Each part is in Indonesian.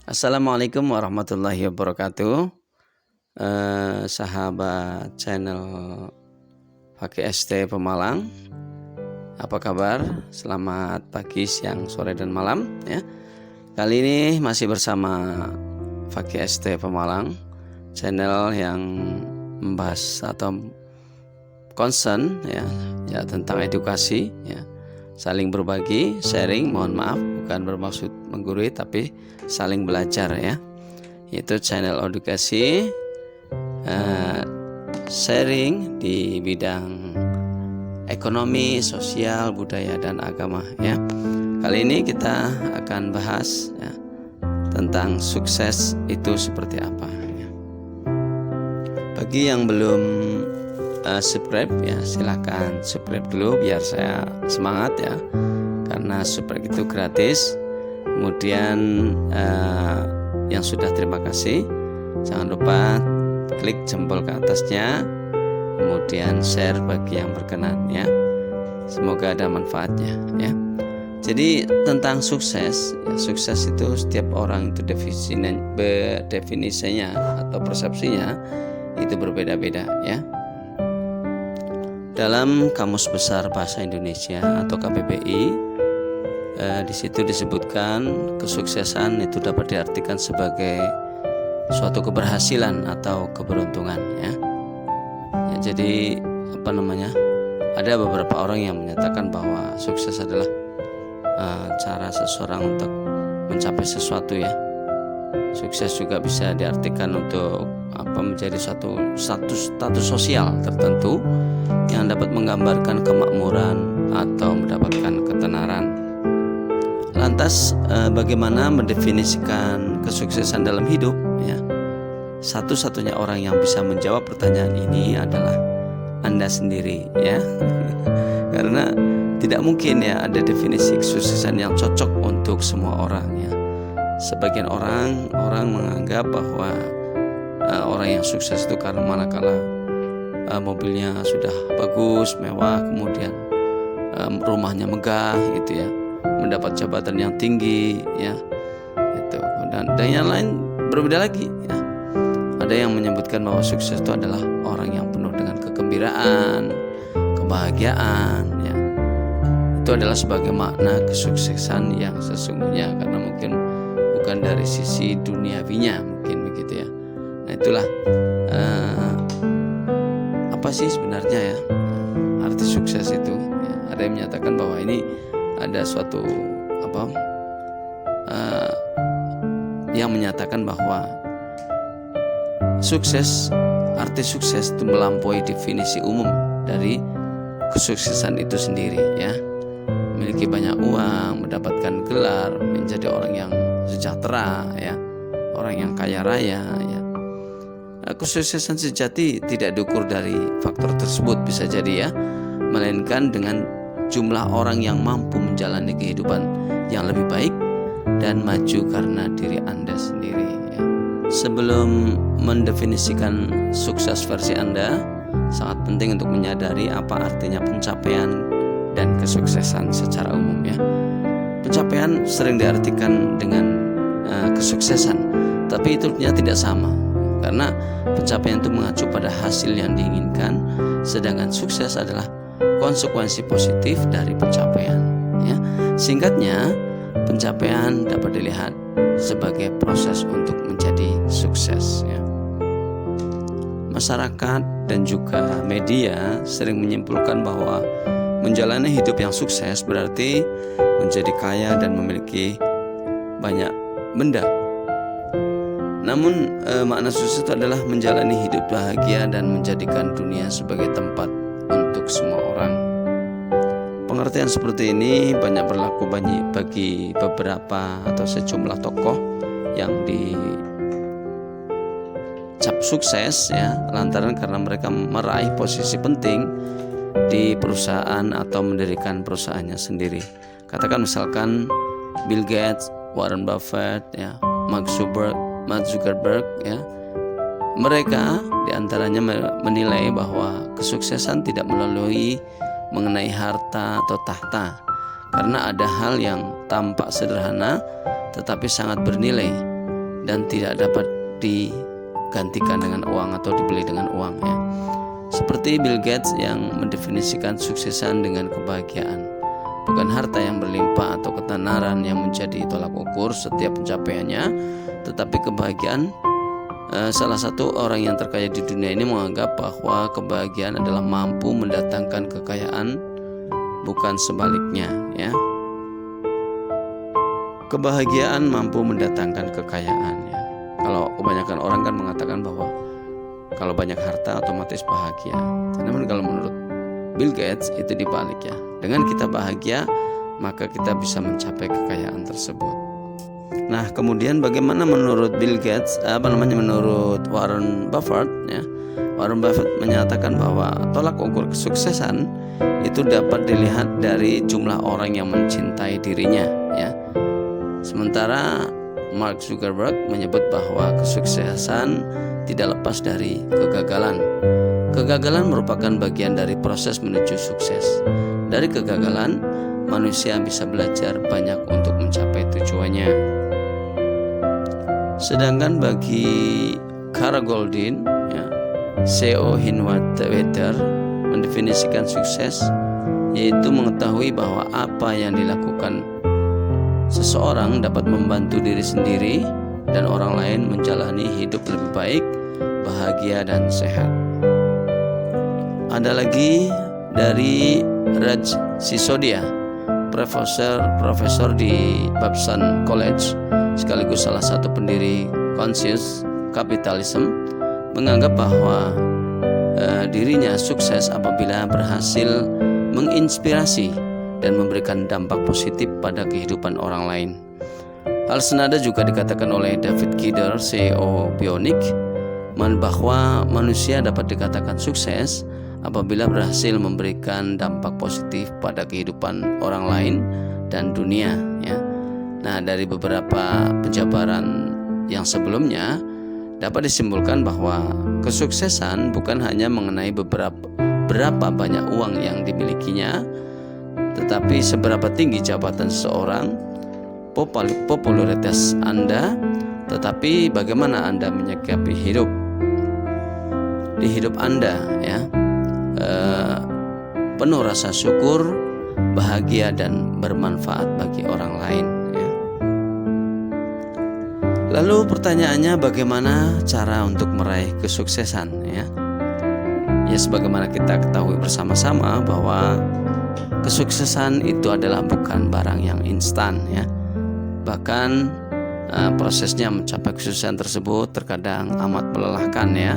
Assalamualaikum warahmatullahi wabarakatuh. Sahabat channel Fakih ST Pemalang, apa kabar? Selamat pagi, siang, sore, dan malam ya. Kali ini masih bersama Fakih ST Pemalang, channel yang membahas atau concern ya tentang edukasi ya. Saling berbagi, sharing, mohon maaf bukan bermaksud menggurui tapi saling belajar ya. Itu channel edukasi, sharing di bidang ekonomi, sosial, budaya, dan agama ya. Kali ini kita akan bahas ya, tentang sukses itu seperti apa ya. Bagi yang belum subscribe ya, silahkan subscribe dulu biar saya semangat ya, karena subscribe itu gratis. Kemudian yang sudah terima kasih, jangan lupa klik jempol ke atasnya, kemudian share bagi yang berkenan ya. Semoga ada manfaatnya ya. Jadi tentang sukses ya, sukses itu setiap orang itu definisinya atau persepsinya itu berbeda-beda ya. Dalam Kamus Besar Bahasa Indonesia atau KBBI, di situ disebutkan kesuksesan itu dapat diartikan sebagai suatu keberhasilan atau keberuntungan ya. Jadi ada beberapa orang yang menyatakan bahwa sukses adalah cara seseorang untuk mencapai sesuatu ya. Sukses juga bisa diartikan untuk menjadi suatu status sosial tertentu yang dapat menggambarkan kemakmuran atau mendapatkan ketenaran. Lantas bagaimana mendefinisikan kesuksesan dalam hidup ya? Satu-satunya orang yang bisa menjawab pertanyaan ini adalah Anda sendiri ya. Karena tidak mungkin ya ada definisi kesuksesan yang cocok untuk semua orang ya. Sebagian orang menganggap bahwa orang yang sukses itu karena manakala mobilnya sudah bagus, mewah, kemudian rumahnya megah gitu ya, mendapat jabatan yang tinggi ya, itu. Dan yang lain berbeda lagi ya. Ada yang menyebutkan bahwa sukses itu adalah orang yang penuh dengan kegembiraan, kebahagiaan ya. Itu adalah sebagai makna kesuksesan yang sesungguhnya, karena mungkin bukan dari sisi duniawinya mungkin begitu ya. Nah itulah apa sih sebenarnya ya arti sukses itu ya. Ada yang menyatakan bahwa ini ada suatu yang menyatakan bahwa arti sukses itu melampaui definisi umum dari kesuksesan itu sendiri ya. Memiliki banyak uang, mendapatkan gelar, menjadi orang yang sejahtera ya, orang yang kaya raya ya. Kesuksesan sejati tidak diukur dari faktor tersebut bisa jadi ya, melainkan dengan jumlah orang yang mampu menjalani kehidupan yang lebih baik dan maju karena diri Anda sendiri ya. Sebelum mendefinisikan sukses versi Anda, sangat penting untuk menyadari apa artinya pencapaian dan kesuksesan secara umum ya. Pencapaian sering diartikan dengan kesuksesan, tapi itu tidak sama, karena pencapaian itu mengacu pada hasil yang diinginkan, sedangkan sukses adalah konsekuensi positif dari pencapaian ya. Singkatnya, pencapaian dapat dilihat sebagai proses untuk menjadi sukses ya. Masyarakat dan juga media sering menyimpulkan bahwa menjalani hidup yang sukses berarti menjadi kaya dan memiliki banyak benda. Namun makna sukses itu adalah menjalani hidup bahagia dan menjadikan dunia sebagai tempat untuk semua orang. Pengertian seperti ini banyak berlaku bagi beberapa atau sejumlah tokoh yang dicap sukses ya, lantaran karena mereka meraih posisi penting di perusahaan atau mendirikan perusahaannya sendiri. Katakan misalkan Bill Gates, Warren Buffett ya, Mark Zuckerberg ya. Mereka diantaranya menilai bahwa kesuksesan tidak melalui mengenai harta atau tahta, karena ada hal yang tampak sederhana tetapi sangat bernilai, dan tidak dapat digantikan dengan uang atau dibeli dengan uang ya. Seperti Bill Gates yang mendefinisikan suksesan dengan kebahagiaan, bukan harta yang berlimpah atau ketenaran yang menjadi tolak ukur setiap pencapaiannya, tetapi kebahagiaan. Salah satu orang yang terkaya di dunia ini menganggap bahwa kebahagiaan adalah mampu mendatangkan kekayaan, bukan sebaliknya ya. Kebahagiaan mampu mendatangkan kekayaan ya. Kalau kebanyakan orang kan mengatakan bahwa kalau banyak harta otomatis bahagia. Namun kalau menurut Bill Gates itu dibalik ya. Dengan kita bahagia, maka kita bisa mencapai kekayaan tersebut. Nah, kemudian bagaimana menurut Bill Gates, menurut Warren Buffett ya. Warren Buffett menyatakan bahwa tolak ukur kesuksesan itu dapat dilihat dari jumlah orang yang mencintai dirinya ya. Sementara Mark Zuckerberg menyebut bahwa kesuksesan tidak lepas dari kegagalan. Kegagalan merupakan bagian dari proses menuju sukses. Dari kegagalan, manusia bisa belajar banyak untuk mencapai tujuannya. Sedangkan bagi Kara Goldin, ya, CEO Hinwater mendefinisikan sukses yaitu mengetahui bahwa apa yang dilakukan seseorang dapat membantu diri sendiri dan orang lain menjalani hidup lebih baik, bahagia dan sehat. Ada lagi dari Raj Sisodia, profesor di Babson College, sekaligus salah satu pendiri Conscious Capitalism, menganggap bahwa dirinya sukses apabila berhasil menginspirasi dan memberikan dampak positif pada kehidupan orang lain. Hal senada juga dikatakan oleh David Kidder, CEO Bionic, bahwa manusia dapat dikatakan sukses apabila berhasil memberikan dampak positif pada kehidupan orang lain dan dunia ya. Nah, dari beberapa penjabaran yang sebelumnya dapat disimpulkan bahwa kesuksesan bukan hanya mengenai berapa banyak uang yang dimilikinya, tetapi seberapa tinggi jabatan seseorang, popularitas Anda, tetapi bagaimana Anda menyikapi hidup. Di hidup Anda ya, penuh rasa syukur, bahagia dan bermanfaat bagi orang lain ya. Lalu pertanyaannya, bagaimana cara untuk meraih kesuksesan ya? Ya, sebagaimana kita ketahui bersama-sama bahwa kesuksesan itu adalah bukan barang yang instan ya. Bahkan prosesnya mencapai kesuksesan tersebut terkadang amat melelahkan ya.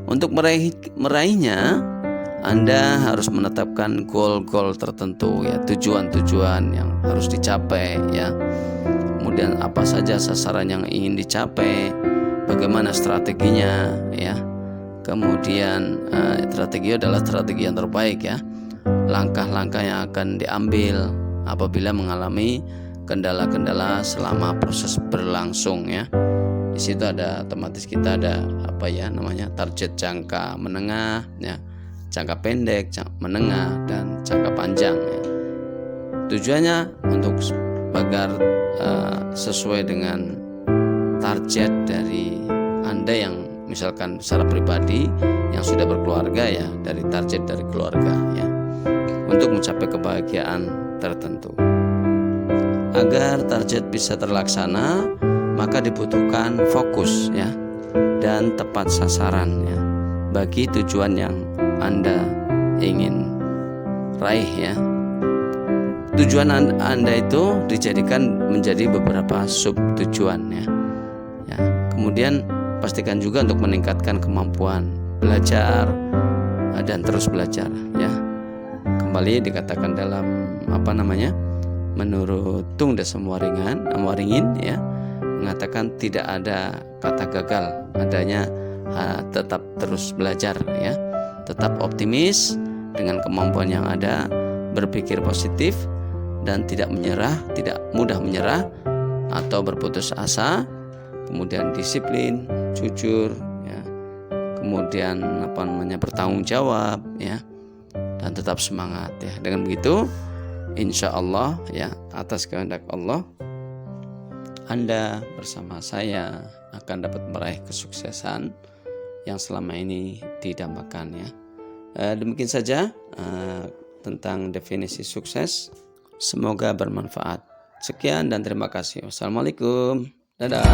Untuk meraihnya, Anda harus menetapkan goal-goal tertentu ya, tujuan-tujuan yang harus dicapai ya. Kemudian apa saja sasaran yang ingin dicapai, bagaimana strateginya ya. Kemudian strategi adalah strategi yang terbaik ya. Langkah-langkah yang akan diambil apabila mengalami kendala-kendala selama proses berlangsung ya. Di situ ada otomatis kita ada target jangka menengah ya, jangka pendek, menengah dan jangka panjang ya. Tujuannya untuk agar sesuai dengan target dari Anda yang misalkan secara pribadi yang sudah berkeluarga ya, dari target dari keluarga ya, untuk mencapai kebahagiaan tertentu. Agar target bisa terlaksana, maka dibutuhkan fokus ya dan tepat sasaran ya bagi tujuan yang Anda ingin raih ya. Tujuan Anda itu dijadikan menjadi beberapa sub tujuan ya. Kemudian pastikan juga untuk meningkatkan kemampuan belajar dan terus belajar ya. Kembali dikatakan dalam menurut Tung Desem Waringin ya, mengatakan tidak ada kata gagal, adanya tetap terus belajar ya, tetap optimis dengan kemampuan yang ada, berpikir positif dan tidak mudah menyerah atau berputus asa, kemudian disiplin, jujur ya, kemudian bertanggung jawab ya, dan tetap semangat ya. Dengan begitu insya Allah ya, atas kehendak Allah, Anda bersama saya akan dapat meraih kesuksesan yang selama ini didambakan ya. Demikian saja tentang definisi sukses. Semoga bermanfaat. Sekian dan terima kasih. Wassalamualaikum. Dadah.